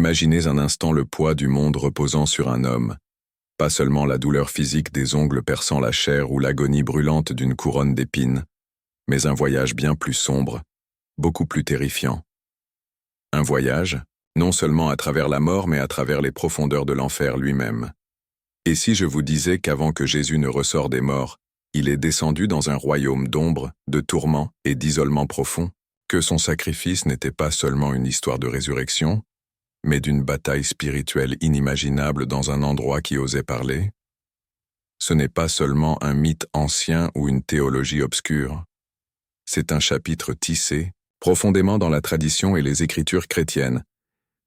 Imaginez un instant le poids du monde reposant sur un homme, pas seulement la douleur physique des ongles perçant la chair ou l'agonie brûlante d'une couronne d'épines, mais un voyage bien plus sombre, beaucoup plus terrifiant. Un voyage, non seulement à travers la mort, mais à travers les profondeurs de l'enfer lui-même. Et si je vous disais qu'avant que Jésus ne ressort des morts, il est descendu dans un royaume d'ombre, de tourments et d'isolement profond, que son sacrifice n'était pas seulement une histoire de résurrection, mais d'une bataille spirituelle inimaginable dans un endroit qui osait parler? Ce n'est pas seulement un mythe ancien ou une théologie obscure. C'est un chapitre tissé, profondément dans la tradition et les écritures chrétiennes,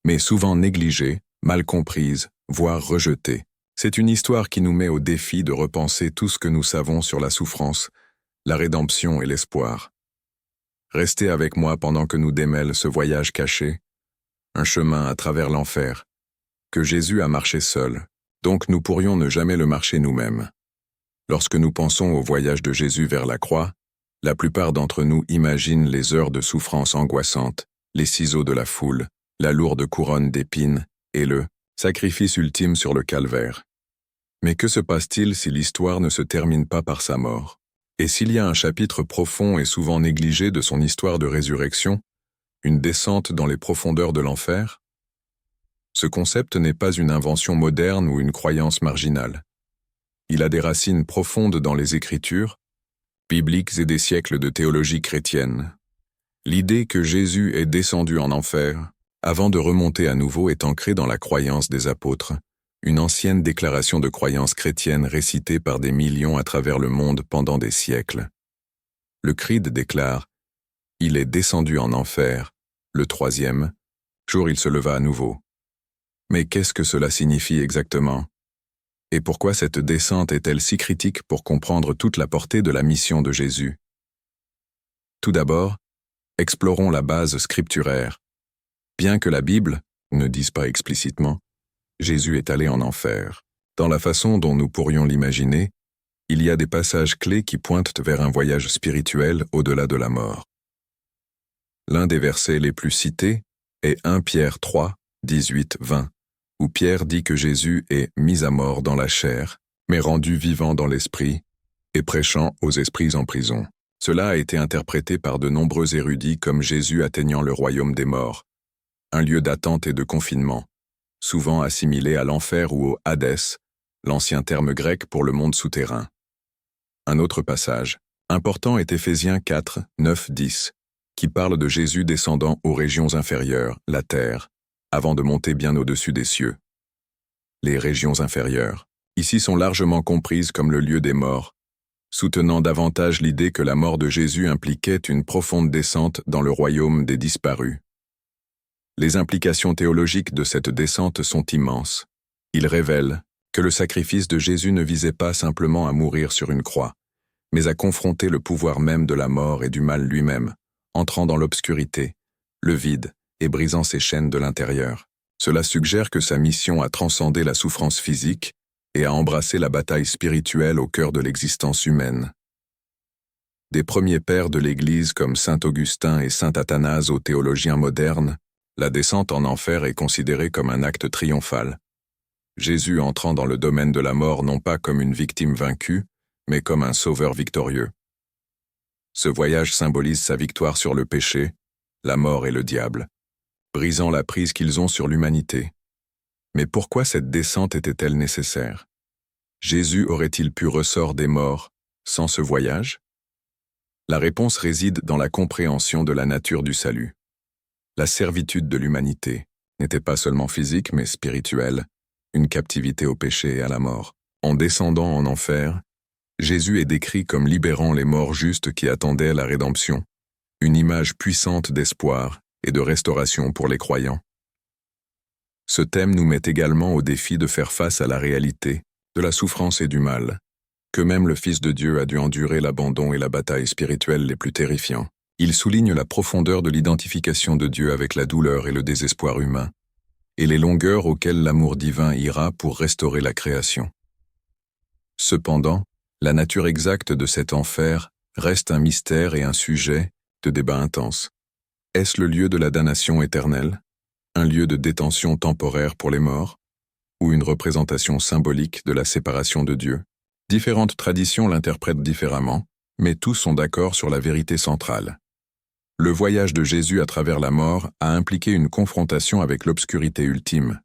mais souvent négligé, mal comprise, voire rejetée. C'est une histoire qui nous met au défi de repenser tout ce que nous savons sur la souffrance, la rédemption et l'espoir. Restez avec moi pendant que nous démêlons ce voyage caché, un chemin à travers l'enfer, que Jésus a marché seul, donc nous pourrions ne jamais le marcher nous-mêmes. Lorsque nous pensons au voyage de Jésus vers la croix, la plupart d'entre nous imaginent les heures de souffrance angoissantes, les ciseaux de la foule, la lourde couronne d'épines et le sacrifice ultime sur le calvaire. Mais que se passe-t-il si l'histoire ne se termine pas par sa mort? Et s'il y a un chapitre profond et souvent négligé de son histoire de résurrection, une descente dans les profondeurs de l'enfer? Ce concept n'est pas une invention moderne ou une croyance marginale. Il a des racines profondes dans les Écritures, bibliques et des siècles de théologie chrétienne. L'idée que Jésus est descendu en enfer, avant de remonter à nouveau, est ancrée dans la croyance des apôtres, une ancienne déclaration de croyance chrétienne récitée par des millions à travers le monde pendant des siècles. Le Creed déclare « Il est descendu en enfer, le troisième jour il se leva à nouveau ». Mais qu'est-ce que cela signifie exactement? Et pourquoi cette descente est-elle si critique pour comprendre toute la portée de la mission de Jésus? Tout d'abord, explorons la base scripturaire. Bien que la Bible ne dise pas explicitement, Jésus est allé en enfer. Dans la façon dont nous pourrions l'imaginer, il y a des passages clés qui pointent vers un voyage spirituel au-delà de la mort. L'un des versets les plus cités est 1 Pierre 3, 18-20, où Pierre dit que Jésus est mis à mort dans la chair, mais rendu vivant dans l'esprit, et prêchant aux esprits en prison. Cela a été interprété par de nombreux érudits comme Jésus atteignant le royaume des morts, un lieu d'attente et de confinement, souvent assimilé à l'enfer ou au Hadès, l'ancien terme grec pour le monde souterrain. Un autre passage, important, est Éphésiens 4, 9, 10, qui parle de Jésus descendant aux régions inférieures, la terre, avant de monter bien au-dessus des cieux. Les régions inférieures, ici, sont largement comprises comme le lieu des morts, soutenant davantage l'idée que la mort de Jésus impliquait une profonde descente dans le royaume des disparus. Les implications théologiques de cette descente sont immenses. Il révèle que le sacrifice de Jésus ne visait pas simplement à mourir sur une croix, mais à confronter le pouvoir même de la mort et du mal lui-même, entrant dans l'obscurité, le vide, et brisant ses chaînes de l'intérieur. Cela suggère que sa mission a transcendé la souffrance physique et a embrassé la bataille spirituelle au cœur de l'existence humaine. Des premiers pères de l'Église comme saint Augustin et saint Athanase aux théologiens modernes, la descente en enfer est considérée comme un acte triomphal. Jésus entrant dans le domaine de la mort non pas comme une victime vaincue, mais comme un sauveur victorieux. Ce voyage symbolise sa victoire sur le péché, la mort et le diable, brisant la prise qu'ils ont sur l'humanité. Mais pourquoi cette descente était-elle nécessaire? Jésus aurait-il pu ressortir des morts sans ce voyage? La réponse réside dans la compréhension de la nature du salut. La servitude de l'humanité n'était pas seulement physique mais spirituelle, une captivité au péché et à la mort. En descendant en enfer, Jésus est décrit comme libérant les morts justes qui attendaient la rédemption, une image puissante d'espoir et de restauration pour les croyants. Ce thème nous met également au défi de faire face à la réalité de la souffrance et du mal, que même le Fils de Dieu a dû endurer l'abandon et la bataille spirituelle les plus terrifiants. Il souligne la profondeur de l'identification de Dieu avec la douleur et le désespoir humain, et les longueurs auxquelles l'amour divin ira pour restaurer la création. Cependant, la nature exacte de cet enfer reste un mystère et un sujet de débat intense. Est-ce le lieu de la damnation éternelle? un lieu de détention temporaire pour les morts, ou une représentation symbolique de la séparation de Dieu. Différentes traditions l'interprètent différemment, mais tous sont d'accord sur la vérité centrale. Le voyage de Jésus à travers la mort a impliqué une confrontation avec l'obscurité ultime.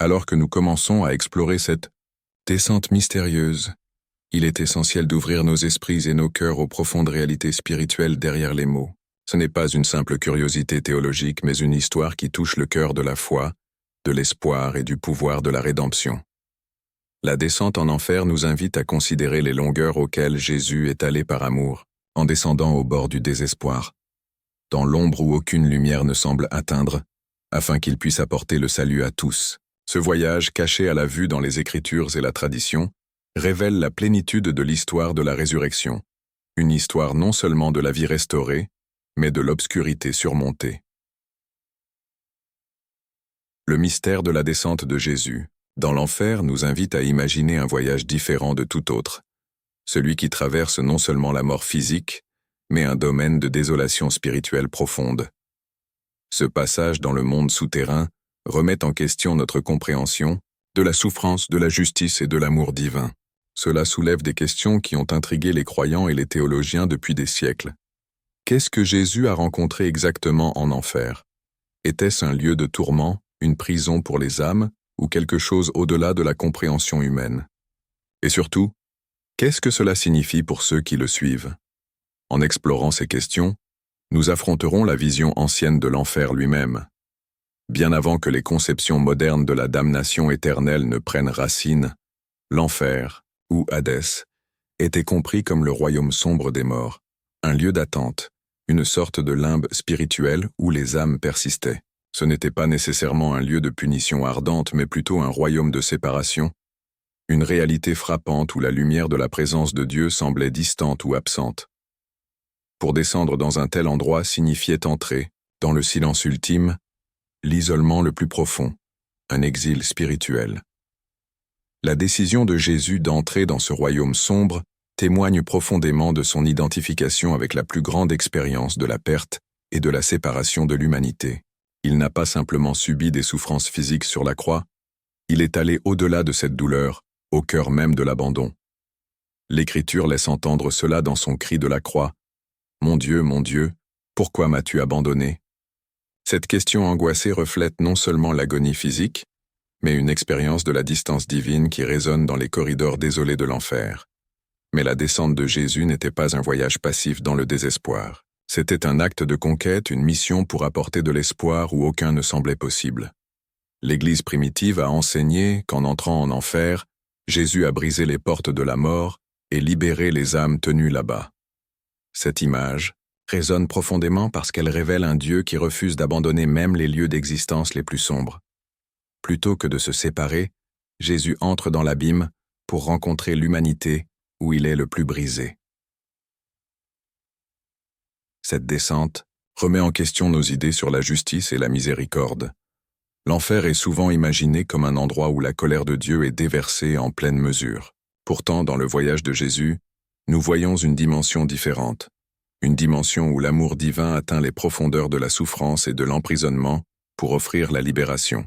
Alors que nous commençons à explorer cette descente mystérieuse, il est essentiel d'ouvrir nos esprits et nos cœurs aux profondes réalités spirituelles derrière les mots. Ce n'est pas une simple curiosité théologique, mais une histoire qui touche le cœur de la foi, de l'espoir et du pouvoir de la rédemption. La descente en enfer nous invite à considérer les longueurs auxquelles Jésus est allé par amour, en descendant au bord du désespoir, dans l'ombre où aucune lumière ne semble atteindre, afin qu'il puisse apporter le salut à tous. Ce voyage, caché à la vue dans les Écritures et la tradition, révèle la plénitude de l'histoire de la résurrection, une histoire non seulement de la vie restaurée, mais de l'obscurité surmontée. Le mystère de la descente de Jésus dans l'enfer nous invite à imaginer un voyage différent de tout autre, celui qui traverse non seulement la mort physique, mais un domaine de désolation spirituelle profonde. Ce passage dans le monde souterrain remet en question notre compréhension de la souffrance, de la justice et de l'amour divin. Cela soulève des questions qui ont intrigué les croyants et les théologiens depuis des siècles. Qu'est-ce que Jésus a rencontré exactement en enfer? Était-ce un lieu de tourment, une prison pour les âmes, ou quelque chose au-delà de la compréhension humaine? Et surtout, qu'est-ce que cela signifie pour ceux qui le suivent? En explorant ces questions, nous affronterons la vision ancienne de l'enfer lui-même. Bien avant que les conceptions modernes de la damnation éternelle ne prennent racine, l'enfer, ou Hadès, était compris comme le royaume sombre des morts, un lieu d'attente, une sorte de limbe spirituel où les âmes persistaient. Ce n'était pas nécessairement un lieu de punition ardente, mais plutôt un royaume de séparation, une réalité frappante où la lumière de la présence de Dieu semblait distante ou absente. Pour descendre dans un tel endroit signifiait entrer, dans le silence ultime, l'isolement le plus profond, un exil spirituel. La décision de Jésus d'entrer dans ce royaume sombre témoigne profondément de son identification avec la plus grande expérience de la perte et de la séparation de l'humanité. Il n'a pas simplement subi des souffrances physiques sur la croix, il est allé au-delà de cette douleur, au cœur même de l'abandon. L'Écriture laisse entendre cela dans son cri de la croix. « Mon Dieu, pourquoi m'as-tu abandonné ?» Cette question angoissée reflète non seulement l'agonie physique, mais une expérience de la distance divine qui résonne dans les corridors désolés de l'enfer. Mais la descente de Jésus n'était pas un voyage passif dans le désespoir. C'était un acte de conquête, une mission pour apporter de l'espoir où aucun ne semblait possible. L'Église primitive a enseigné qu'en entrant en enfer, Jésus a brisé les portes de la mort et libéré les âmes tenues là-bas. Cette image résonne profondément parce qu'elle révèle un Dieu qui refuse d'abandonner même les lieux d'existence les plus sombres. Plutôt que de se séparer, Jésus entre dans l'abîme pour rencontrer l'humanité où il est le plus brisé. Cette descente remet en question nos idées sur la justice et la miséricorde. L'enfer est souvent imaginé comme un endroit où la colère de Dieu est déversée en pleine mesure. Pourtant, dans le voyage de Jésus, nous voyons une dimension différente, une dimension où l'amour divin atteint les profondeurs de la souffrance et de l'emprisonnement pour offrir la libération.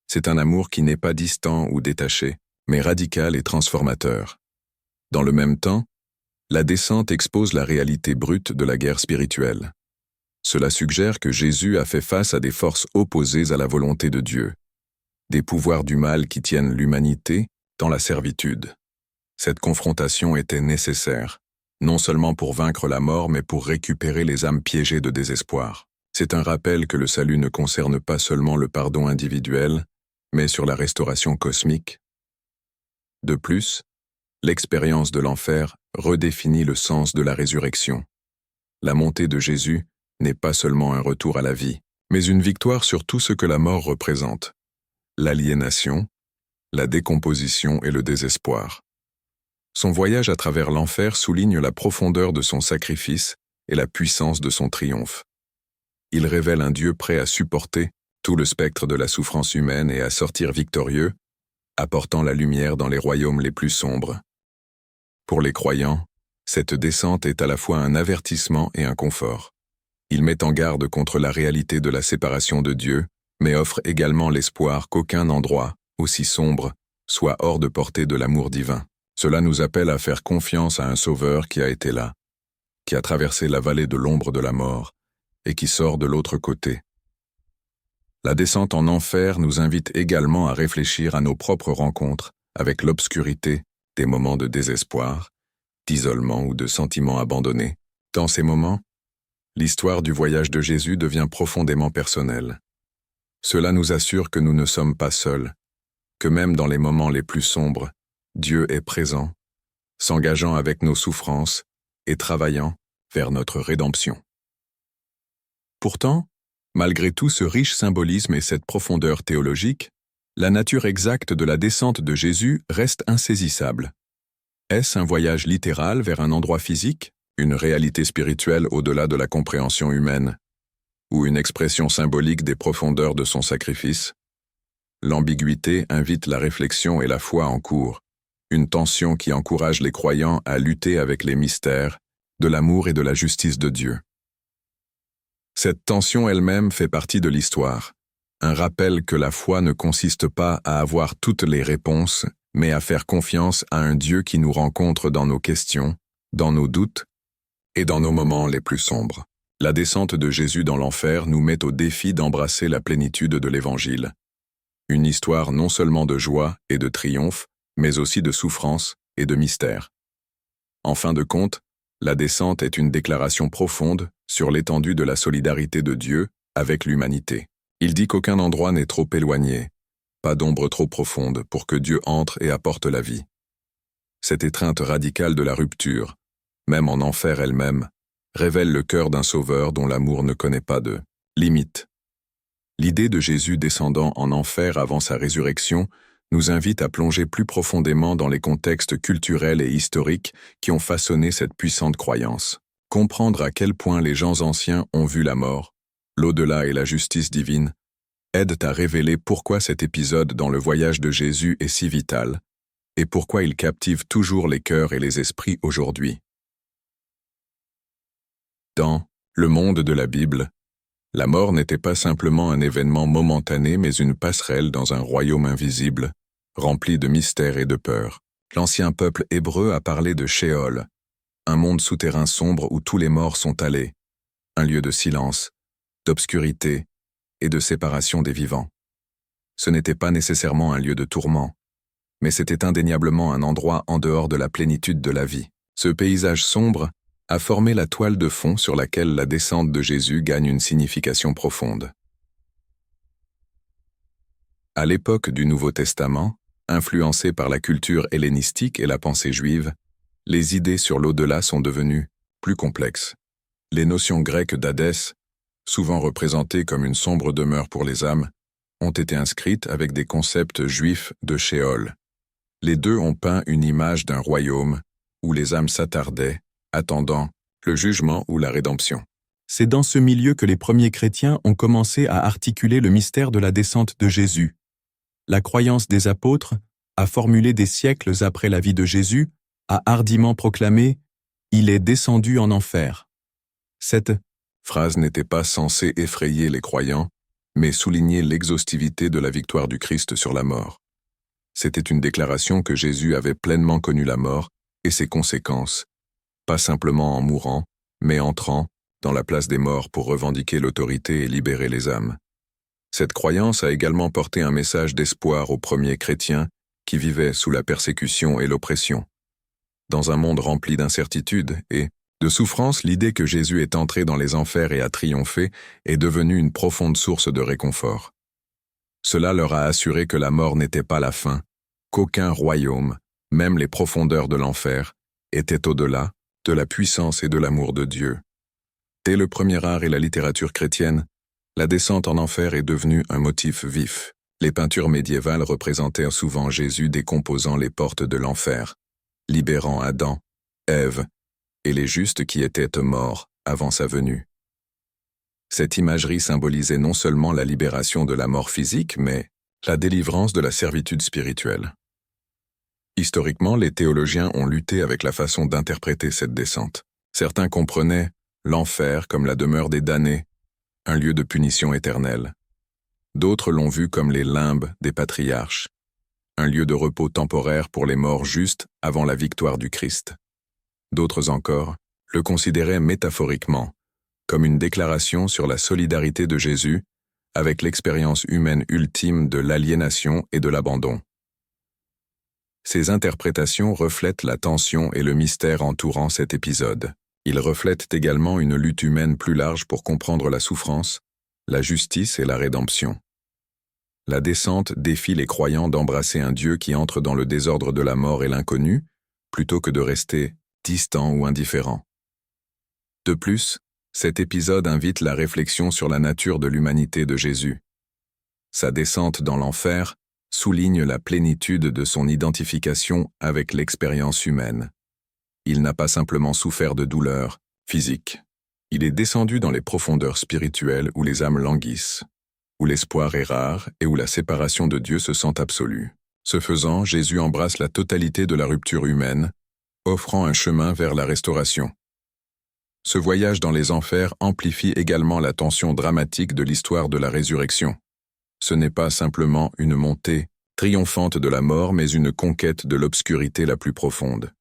C'est un amour qui n'est pas distant ou détaché, mais radical et transformateur. Dans le même temps, la descente expose la réalité brute de la guerre spirituelle. Cela suggère que Jésus a fait face à des forces opposées à la volonté de Dieu, des pouvoirs du mal qui tiennent l'humanité dans la servitude. Cette confrontation était nécessaire, non seulement pour vaincre la mort, mais pour récupérer les âmes piégées de désespoir. C'est un rappel que le salut ne concerne pas seulement le pardon individuel, mais sur la restauration cosmique. De plus, l'expérience de l'enfer redéfinit le sens de la résurrection. La montée de Jésus n'est pas seulement un retour à la vie, mais une victoire sur tout ce que la mort représente: l'aliénation, la décomposition et le désespoir. Son voyage à travers l'enfer souligne la profondeur de son sacrifice et la puissance de son triomphe. Il révèle un Dieu prêt à supporter tout le spectre de la souffrance humaine et à sortir victorieux, apportant la lumière dans les royaumes les plus sombres. Pour les croyants, cette descente est à la fois un avertissement et un confort. Il met en garde contre la réalité de la séparation de Dieu, mais offre également l'espoir qu'aucun endroit, aussi sombre, soit hors de portée de l'amour divin. Cela nous appelle à faire confiance à un Sauveur qui a été là, qui a traversé la vallée de l'ombre de la mort, et qui sort de l'autre côté. La descente en enfer nous invite également à réfléchir à nos propres rencontres avec l'obscurité, des moments de désespoir, d'isolement ou de sentiments abandonnés. Dans ces moments, l'histoire du voyage de Jésus devient profondément personnelle. Cela nous assure que nous ne sommes pas seuls, que même dans les moments les plus sombres, Dieu est présent, s'engageant avec nos souffrances et travaillant vers notre rédemption. Pourtant, malgré tout ce riche symbolisme et cette profondeur théologique, la nature exacte de la descente de Jésus reste insaisissable. Est-ce un voyage littéral vers un endroit physique, une réalité spirituelle au-delà de la compréhension humaine, ou une expression symbolique des profondeurs de son sacrifice? L'ambiguïté invite la réflexion et la foi en cours, une tension qui encourage les croyants à lutter avec les mystères de l'amour et de la justice de Dieu. Cette tension elle-même fait partie de l'histoire, un rappel que la foi ne consiste pas à avoir toutes les réponses, mais à faire confiance à un Dieu qui nous rencontre dans nos questions, dans nos doutes et dans nos moments les plus sombres. La descente de Jésus dans l'enfer nous met au défi d'embrasser la plénitude de l'Évangile. Une histoire non seulement de joie et de triomphe, mais aussi de souffrance et de mystère. En fin de compte, la descente est une déclaration profonde sur l'étendue de la solidarité de Dieu avec l'humanité. Il dit qu'aucun endroit n'est trop éloigné, pas d'ombre trop profonde pour que Dieu entre et apporte la vie. Cette étreinte radicale de la rupture, même en enfer elle-même, révèle le cœur d'un Sauveur dont l'amour ne connaît pas de limite. L'idée de Jésus descendant en enfer avant sa résurrection nous invite à plonger plus profondément dans les contextes culturels et historiques qui ont façonné cette puissante croyance. Comprendre à quel point les gens anciens ont vu la mort, l'au-delà et la justice divine, aide à révéler pourquoi cet épisode dans le voyage de Jésus est si vital, et pourquoi il captive toujours les cœurs et les esprits aujourd'hui. Dans le monde de la Bible, la mort n'était pas simplement un événement momentané mais une passerelle dans un royaume invisible, rempli de mystères et de peur. L'ancien peuple hébreu a parlé de Sheol, un monde souterrain sombre où tous les morts sont allés, un lieu de silence, d'obscurité et de séparation des vivants. Ce n'était pas nécessairement un lieu de tourment, mais c'était indéniablement un endroit en dehors de la plénitude de la vie. Ce paysage sombre a formé la toile de fond sur laquelle la descente de Jésus gagne une signification profonde. À l'époque du Nouveau Testament, influencée par la culture hellénistique et la pensée juive, les idées sur l'au-delà sont devenues plus complexes. Les notions grecques d'Hadès, souvent représentées comme une sombre demeure pour les âmes, ont été inscrites avec des concepts juifs de Sheol. Les deux ont peint une image d'un royaume où les âmes s'attardaient, attendant le jugement ou la rédemption. C'est dans ce milieu que les premiers chrétiens ont commencé à articuler le mystère de la descente de Jésus. La croyance des apôtres, a formulé des siècles après la vie de Jésus, a hardiment proclamé « Il est descendu en enfer ». Cette phrase n'était pas censée effrayer les croyants, mais souligner l'exhaustivité de la victoire du Christ sur la mort. C'était une déclaration que Jésus avait pleinement connu la mort et ses conséquences, pas simplement en mourant, mais entrant dans la place des morts pour revendiquer l'autorité et libérer les âmes. Cette croyance a également porté un message d'espoir aux premiers chrétiens qui vivaient sous la persécution et l'oppression. Dans un monde rempli d'incertitudes et de souffrances, l'idée que Jésus est entré dans les enfers et a triomphé est devenue une profonde source de réconfort. Cela leur a assuré que la mort n'était pas la fin, qu'aucun royaume, même les profondeurs de l'enfer, était au-delà de la puissance et de l'amour de Dieu. Dès le premier art et la littérature chrétienne, la descente en enfer est devenue un motif vif. Les peintures médiévales représentaient souvent Jésus décomposant les portes de l'enfer, libérant Adam, Ève et les justes qui étaient morts avant sa venue. Cette imagerie symbolisait non seulement la libération de la mort physique, mais la délivrance de la servitude spirituelle. Historiquement, les théologiens ont lutté avec la façon d'interpréter cette descente. Certains comprenaient l'enfer comme la demeure des damnés, un lieu de punition éternelle. D'autres l'ont vu comme les limbes des patriarches, un lieu de repos temporaire pour les morts justes avant la victoire du Christ. D'autres encore le considéraient métaphoriquement comme une déclaration sur la solidarité de Jésus avec l'expérience humaine ultime de l'aliénation et de l'abandon. Ces interprétations reflètent la tension et le mystère entourant cet épisode. Ils reflètent également une lutte humaine plus large pour comprendre la souffrance, la justice et la rédemption. La descente défie les croyants d'embrasser un Dieu qui entre dans le désordre de la mort et l'inconnu, plutôt que de rester distant ou indifférent. De plus, cet épisode invite la réflexion sur la nature de l'humanité de Jésus. Sa descente dans l'enfer souligne la plénitude de son identification avec l'expérience humaine. Il n'a pas simplement souffert de douleurs physiques. Il est descendu dans les profondeurs spirituelles où les âmes languissent, où l'espoir est rare et où la séparation de Dieu se sent absolue. Ce faisant, Jésus embrasse la totalité de la rupture humaine, offrant un chemin vers la restauration. Ce voyage dans les enfers amplifie également la tension dramatique de l'histoire de la résurrection. Ce n'est pas simplement une montée triomphante de la mort, mais une conquête de l'obscurité la plus profonde.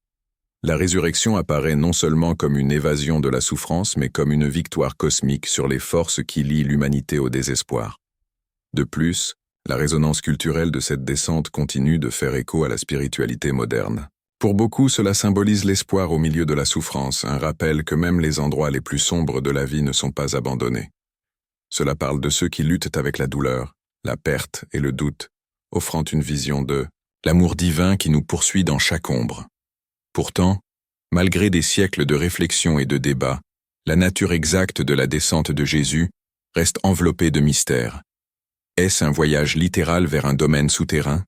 La résurrection apparaît non seulement comme une évasion de la souffrance, mais comme une victoire cosmique sur les forces qui lient l'humanité au désespoir. De plus, la résonance culturelle de cette descente continue de faire écho à la spiritualité moderne. Pour beaucoup, cela symbolise l'espoir au milieu de la souffrance, un rappel que même les endroits les plus sombres de la vie ne sont pas abandonnés. Cela parle de ceux qui luttent avec la douleur, la perte et le doute, offrant une vision de l'amour divin qui nous poursuit dans chaque ombre. Pourtant, malgré des siècles de réflexion et de débat, la nature exacte de la descente de Jésus reste enveloppée de mystères. Est-ce un voyage littéral vers un domaine souterrain?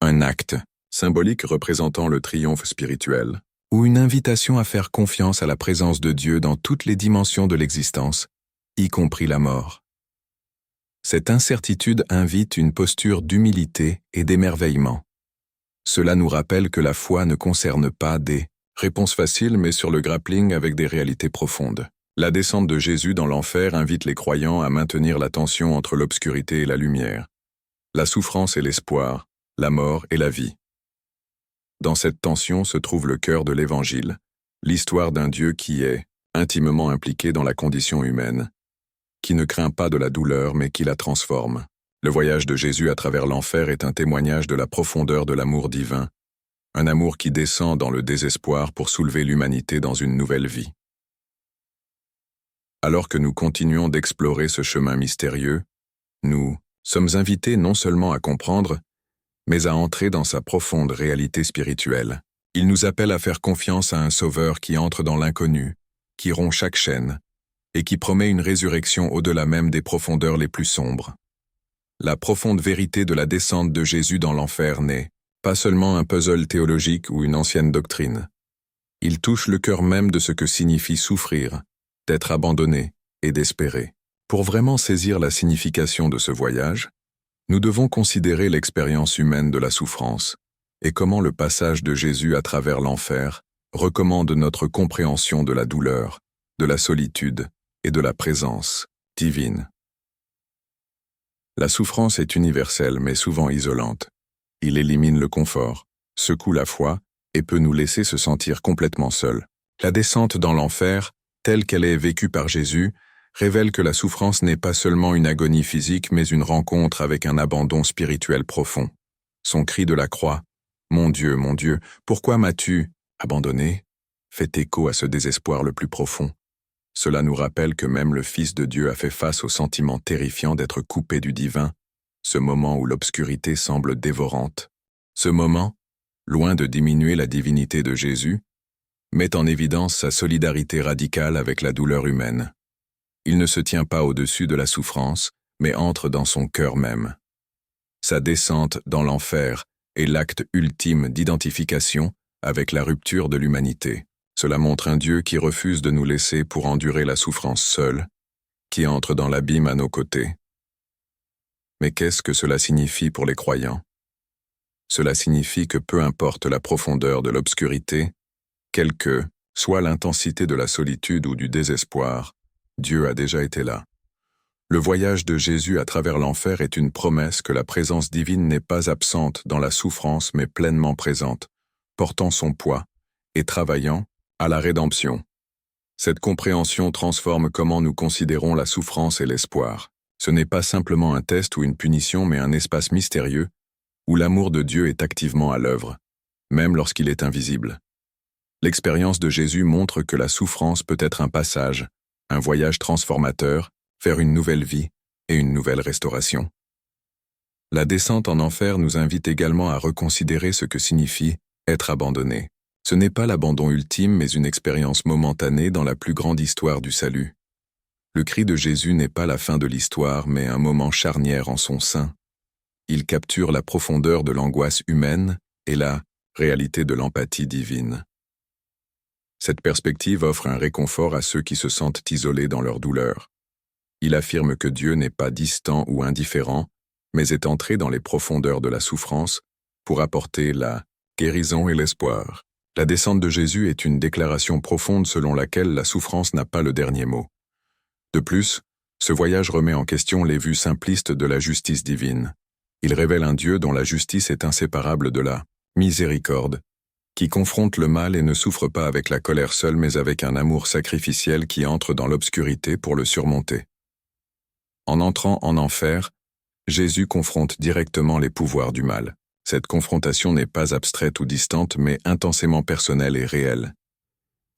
Un acte symbolique représentant le triomphe spirituel, ou une invitation à faire confiance à la présence de Dieu dans toutes les dimensions de l'existence, y compris la mort? Cette incertitude invite une posture d'humilité et d'émerveillement. Cela nous rappelle que la foi ne concerne pas des réponses faciles, mais sur le grappling avec des réalités profondes. La descente de Jésus dans l'enfer invite les croyants à maintenir la tension entre l'obscurité et la lumière, la souffrance et l'espoir, la mort et la vie. Dans cette tension se trouve le cœur de l'Évangile, l'histoire d'un Dieu qui est intimement impliqué dans la condition humaine, qui ne craint pas de la douleur mais qui la transforme. Le voyage de Jésus à travers l'enfer est un témoignage de la profondeur de l'amour divin, un amour qui descend dans le désespoir pour soulever l'humanité dans une nouvelle vie. Alors que nous continuons d'explorer ce chemin mystérieux, nous sommes invités non seulement à comprendre, mais à entrer dans sa profonde réalité spirituelle. Il nous appelle à faire confiance à un Sauveur qui entre dans l'inconnu, qui rompt chaque chaîne, et qui promet une résurrection au-delà même des profondeurs les plus sombres. La profonde vérité de la descente de Jésus dans l'enfer n'est pas seulement un puzzle théologique ou une ancienne doctrine. Il touche le cœur même de ce que signifie souffrir, d'être abandonné et d'espérer. Pour vraiment saisir la signification de ce voyage, nous devons considérer l'expérience humaine de la souffrance et comment le passage de Jésus à travers l'enfer recommande notre compréhension de la douleur, de la solitude et de la présence divine. La souffrance est universelle mais souvent isolante. Il élimine le confort, secoue la foi et peut nous laisser se sentir complètement seuls. La descente dans l'enfer, telle qu'elle est vécue par Jésus, révèle que la souffrance n'est pas seulement une agonie physique, mais une rencontre avec un abandon spirituel profond. Son cri de la croix, « Mon Dieu, pourquoi m'as-tu abandonné ?» fait écho à ce désespoir le plus profond. Cela nous rappelle que même le Fils de Dieu a fait face au sentiment terrifiant d'être coupé du divin, ce moment où l'obscurité semble dévorante. Ce moment, loin de diminuer la divinité de Jésus, met en évidence sa solidarité radicale avec la douleur humaine. Il ne se tient pas au-dessus de la souffrance, mais entre dans son cœur même. Sa descente dans l'enfer est l'acte ultime d'identification avec la rupture de l'humanité. Cela montre un Dieu qui refuse de nous laisser pour endurer la souffrance seul, qui entre dans l'abîme à nos côtés. Mais qu'est-ce que cela signifie pour les croyants? Cela signifie que peu importe la profondeur de l'obscurité, quel que soit l'intensité de la solitude ou du désespoir, Dieu a déjà été là. Le voyage de Jésus à travers l'enfer est une promesse que la présence divine n'est pas absente dans la souffrance mais pleinement présente, portant son poids et travaillant à la rédemption. Cette compréhension transforme comment nous considérons la souffrance et l'espoir. Ce n'est pas simplement un test ou une punition mais un espace mystérieux où l'amour de Dieu est activement à l'œuvre, même lorsqu'il est invisible. L'expérience de Jésus montre que la souffrance peut être un passage, un voyage transformateur vers une nouvelle vie et une nouvelle restauration. La descente en enfer nous invite également à reconsidérer ce que signifie être abandonné. Ce n'est pas l'abandon ultime mais une expérience momentanée dans la plus grande histoire du salut. Le cri de Jésus n'est pas la fin de l'histoire mais un moment charnière en son sein. Il capture la profondeur de l'angoisse humaine et la réalité de l'empathie divine. Cette perspective offre un réconfort à ceux qui se sentent isolés dans leur douleur. Il affirme que Dieu n'est pas distant ou indifférent, mais est entré dans les profondeurs de la souffrance pour apporter la guérison et l'espoir. La descente de Jésus est une déclaration profonde selon laquelle la souffrance n'a pas le dernier mot. De plus, ce voyage remet en question les vues simplistes de la justice divine. Il révèle un Dieu dont la justice est inséparable de la miséricorde, qui confronte le mal et ne souffre pas avec la colère seule mais avec un amour sacrificiel qui entre dans l'obscurité pour le surmonter. En entrant en enfer, Jésus confronte directement les pouvoirs du mal. Cette confrontation n'est pas abstraite ou distante mais intensément personnelle et réelle.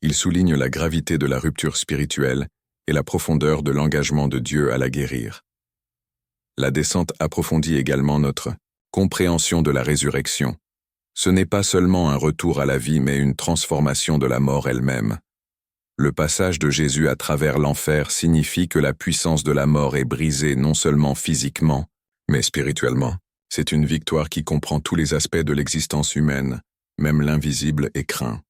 Il souligne la gravité de la rupture spirituelle et la profondeur de l'engagement de Dieu à la guérir. La descente approfondit également notre compréhension de la résurrection. Ce n'est pas seulement un retour à la vie mais une transformation de la mort elle-même. Le passage de Jésus à travers l'enfer signifie que la puissance de la mort est brisée non seulement physiquement, mais spirituellement. C'est une victoire qui comprend tous les aspects de l'existence humaine, même l'invisible est craint.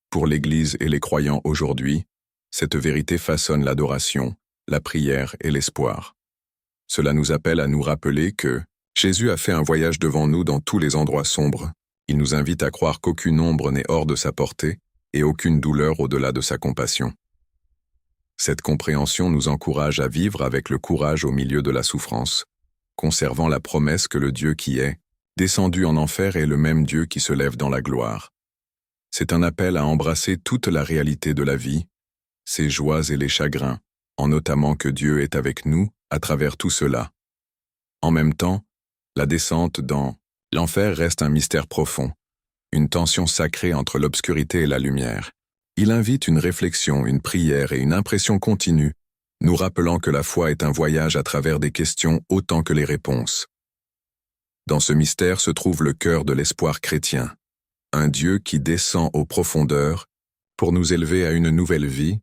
Pour l'Église et les croyants aujourd'hui, cette vérité façonne l'adoration, la prière et l'espoir. Cela nous appelle à nous rappeler que Jésus a fait un voyage devant nous dans tous les endroits sombres. Il nous invite à croire qu'aucune ombre n'est hors de sa portée et aucune douleur au-delà de sa compassion. Cette compréhension nous encourage à vivre avec le courage au milieu de la souffrance, conservant la promesse que le Dieu qui est descendu en enfer est le même Dieu qui se lève dans la gloire. C'est un appel à embrasser toute la réalité de la vie, ses joies et les chagrins, en notamment que Dieu est avec nous à travers tout cela. En même temps, la descente dans l'enfer reste un mystère profond, une tension sacrée entre l'obscurité et la lumière. Il invite une réflexion, une prière et une impression continue, nous rappelant que la foi est un voyage à travers des questions autant que les réponses. Dans ce mystère se trouve le cœur de l'espoir chrétien, un Dieu qui descend aux profondeurs pour nous élever à une nouvelle vie,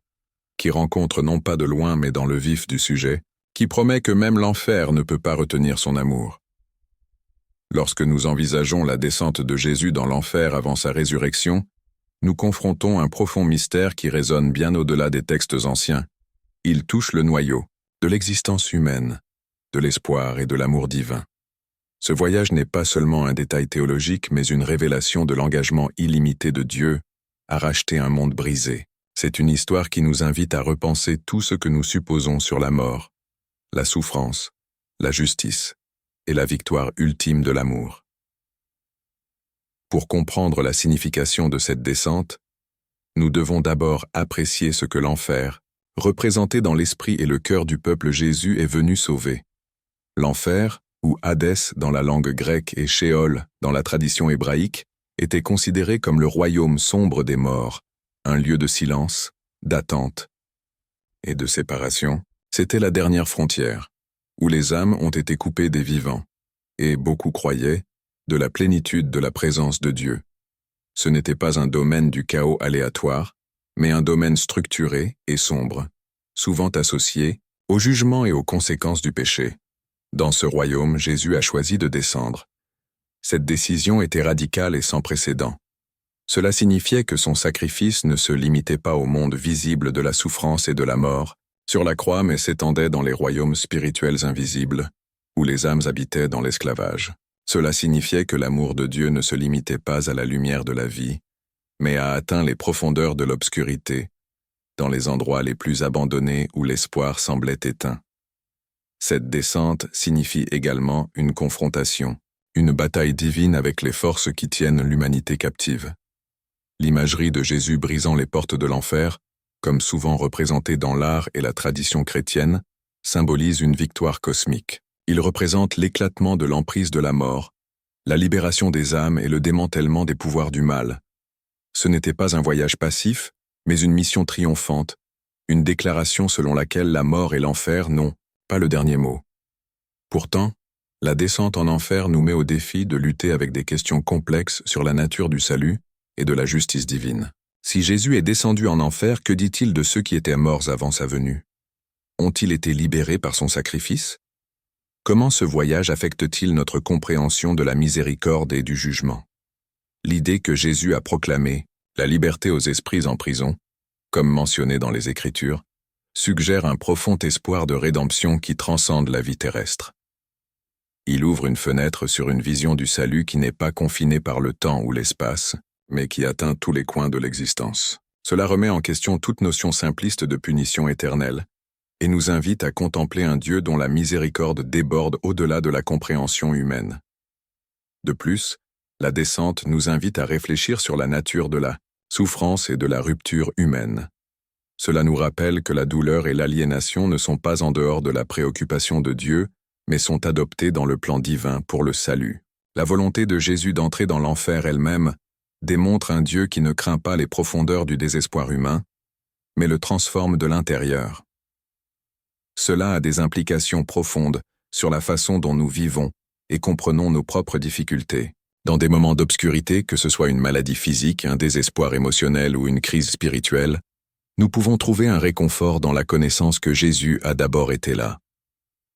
qui rencontre non pas de loin mais dans le vif du sujet, qui promet que même l'enfer ne peut pas retenir son amour. Lorsque nous envisageons la descente de Jésus dans l'enfer avant sa résurrection, nous confrontons un profond mystère qui résonne bien au-delà des textes anciens. Il touche le noyau de l'existence humaine, de l'espoir et de l'amour divin. Ce voyage n'est pas seulement un détail théologique, mais une révélation de l'engagement illimité de Dieu à racheter un monde brisé. C'est une histoire qui nous invite à repenser tout ce que nous supposons sur la mort, la souffrance, la justice et la victoire ultime de l'amour. Pour comprendre la signification de cette descente, nous devons d'abord apprécier ce que l'enfer, représenté dans l'esprit et le cœur du peuple Jésus, est venu sauver. L'enfer, ou Hadès dans la langue grecque et Sheol dans la tradition hébraïque, était considéré comme le royaume sombre des morts, un lieu de silence, d'attente et de séparation. C'était la dernière frontière, où les âmes ont été coupées des vivants, et beaucoup croyaient, de la plénitude de la présence de Dieu. Ce n'était pas un domaine du chaos aléatoire, mais un domaine structuré et sombre, souvent associé au jugement et aux conséquences du péché. Dans ce royaume, Jésus a choisi de descendre. Cette décision était radicale et sans précédent. Cela signifiait que son sacrifice ne se limitait pas au monde visible de la souffrance et de la mort, sur la croix, mais s'étendait dans les royaumes spirituels invisibles, où les âmes habitaient dans l'esclavage. Cela signifiait que l'amour de Dieu ne se limitait pas à la lumière de la vie, mais a atteint les profondeurs de l'obscurité, dans les endroits les plus abandonnés où l'espoir semblait éteint. Cette descente signifie également une confrontation, une bataille divine avec les forces qui tiennent l'humanité captive. L'imagerie de Jésus brisant les portes de l'enfer, comme souvent représentée dans l'art et la tradition chrétienne, symbolise une victoire cosmique. Il représente l'éclatement de l'emprise de la mort, la libération des âmes et le démantèlement des pouvoirs du mal. Ce n'était pas un voyage passif, mais une mission triomphante, une déclaration selon laquelle la mort et l'enfer n'ont pas le dernier mot. Pourtant, la descente en enfer nous met au défi de lutter avec des questions complexes sur la nature du salut et de la justice divine. Si Jésus est descendu en enfer, que dit-il de ceux qui étaient morts avant sa venue? Ont-ils été libérés par son sacrifice? Comment ce voyage affecte-t-il notre compréhension de la miséricorde et du jugement? L'idée que Jésus a proclamée, la liberté aux esprits en prison, comme mentionné dans les Écritures, suggère un profond espoir de rédemption qui transcende la vie terrestre. Il ouvre une fenêtre sur une vision du salut qui n'est pas confinée par le temps ou l'espace, mais qui atteint tous les coins de l'existence. Cela remet en question toute notion simpliste de punition éternelle et nous invite à contempler un Dieu dont la miséricorde déborde au-delà de la compréhension humaine. De plus, la descente nous invite à réfléchir sur la nature de la souffrance et de la rupture humaine. Cela nous rappelle que la douleur et l'aliénation ne sont pas en dehors de la préoccupation de Dieu, mais sont adoptées dans le plan divin pour le salut. La volonté de Jésus d'entrer dans l'enfer elle-même démontre un Dieu qui ne craint pas les profondeurs du désespoir humain, mais le transforme de l'intérieur. Cela a des implications profondes sur la façon dont nous vivons et comprenons nos propres difficultés. Dans des moments d'obscurité, que ce soit une maladie physique, un désespoir émotionnel ou une crise spirituelle, nous pouvons trouver un réconfort dans la connaissance que Jésus a d'abord été là.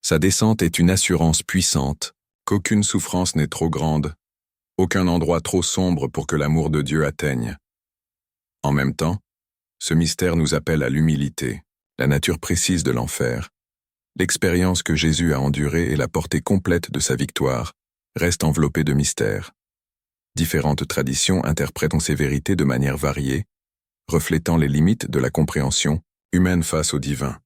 Sa descente est une assurance puissante, qu'aucune souffrance n'est trop grande, aucun endroit trop sombre pour que l'amour de Dieu atteigne. En même temps, ce mystère nous appelle à l'humilité, la nature précise de l'enfer. L'expérience que Jésus a endurée et la portée complète de sa victoire restent enveloppées de mystères. Différentes traditions interprètent ces vérités de manière variée, reflétant les limites de la compréhension humaine face au divin.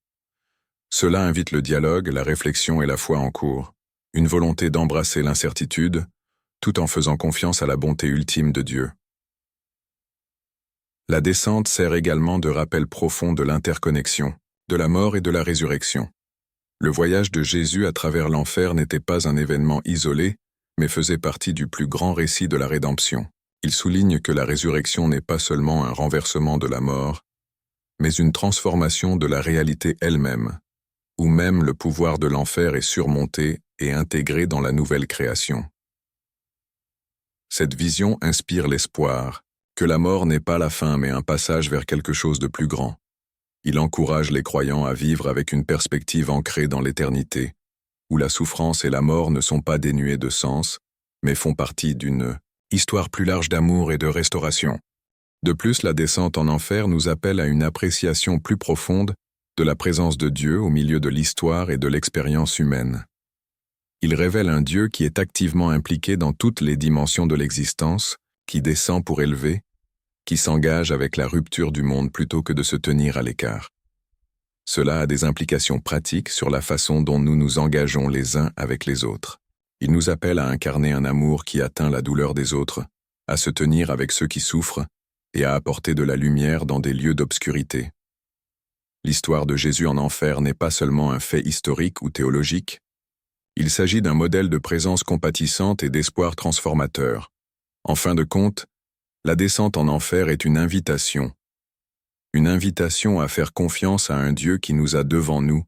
Cela invite le dialogue, la réflexion et la foi en cours, une volonté d'embrasser l'incertitude, tout en faisant confiance à la bonté ultime de Dieu. La descente sert également de rappel profond de l'interconnexion, de la mort et de la résurrection. Le voyage de Jésus à travers l'enfer n'était pas un événement isolé, mais faisait partie du plus grand récit de la rédemption. Il souligne que la résurrection n'est pas seulement un renversement de la mort, mais une transformation de la réalité elle-même, où même le pouvoir de l'enfer est surmonté et intégré dans la nouvelle création. Cette vision inspire l'espoir, que la mort n'est pas la fin mais un passage vers quelque chose de plus grand. Il encourage les croyants à vivre avec une perspective ancrée dans l'éternité, où la souffrance et la mort ne sont pas dénuées de sens, mais font partie d'une histoire plus large d'amour et de restauration. De plus, la descente en enfer nous appelle à une appréciation plus profonde de la présence de Dieu au milieu de l'histoire et de l'expérience humaine. Il révèle un Dieu qui est activement impliqué dans toutes les dimensions de l'existence, qui descend pour élever, qui s'engage avec la rupture du monde plutôt que de se tenir à l'écart. Cela a des implications pratiques sur la façon dont nous nous engageons les uns avec les autres. Il nous appelle à incarner un amour qui atteint la douleur des autres, à se tenir avec ceux qui souffrent et à apporter de la lumière dans des lieux d'obscurité. L'histoire de Jésus en enfer n'est pas seulement un fait historique ou théologique, il s'agit d'un modèle de présence compatissante et d'espoir transformateur. En fin de compte, la descente en enfer est une invitation à faire confiance à un Dieu qui nous a devant nous,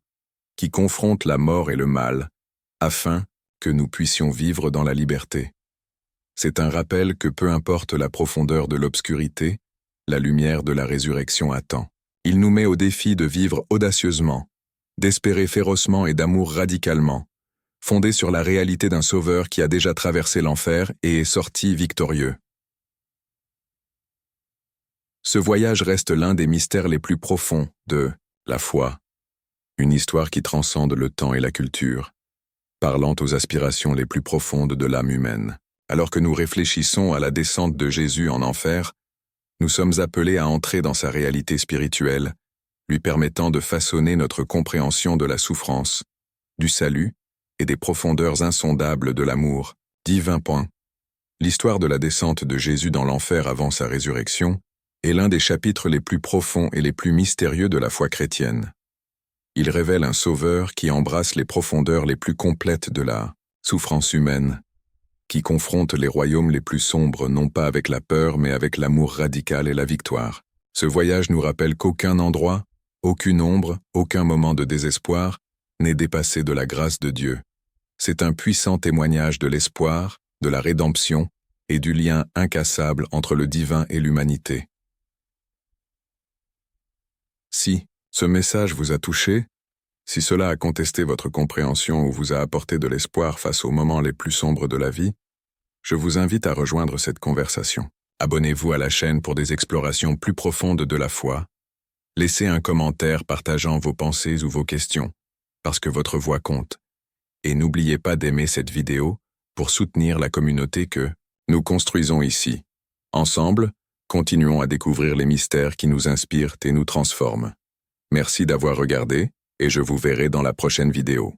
qui confronte la mort et le mal, afin que nous puissions vivre dans la liberté. C'est un rappel que peu importe la profondeur de l'obscurité, la lumière de la résurrection attend. Il nous met au défi de vivre audacieusement, d'espérer férocement et d'amour radicalement, fondé sur la réalité d'un sauveur qui a déjà traversé l'enfer et est sorti victorieux. Ce voyage reste l'un des mystères les plus profonds de la foi, une histoire qui transcende le temps et la culture, parlant aux aspirations les plus profondes de l'âme humaine. Alors que nous réfléchissons à la descente de Jésus en enfer, Nous sommes appelés à entrer dans sa réalité spirituelle, lui permettant de façonner notre compréhension de la souffrance, du salut et des profondeurs insondables de l'amour divin. L'histoire de la descente de Jésus dans l'enfer avant sa résurrection est l'un des chapitres les plus profonds et les plus mystérieux de la foi chrétienne. Il révèle un sauveur qui embrasse les profondeurs les plus complètes de la souffrance humaine, qui confronte les royaumes les plus sombres non pas avec la peur mais avec l'amour radical et la victoire. Ce voyage nous rappelle qu'aucun endroit, aucune ombre, aucun moment de désespoir n'est dépassé de la grâce de Dieu. C'est un puissant témoignage de l'espoir, de la rédemption et du lien incassable entre le divin et l'humanité. Si ce message vous a touché, si cela a contesté votre compréhension ou vous a apporté de l'espoir face aux moments les plus sombres de la vie, je vous invite à rejoindre cette conversation. Abonnez-vous à la chaîne pour des explorations plus profondes de la foi. Laissez un commentaire partageant vos pensées ou vos questions, parce que votre voix compte. Et n'oubliez pas d'aimer cette vidéo pour soutenir la communauté que nous construisons ici. Ensemble, continuons à découvrir les mystères qui nous inspirent et nous transforment. Merci d'avoir regardé, et je vous verrai dans la prochaine vidéo.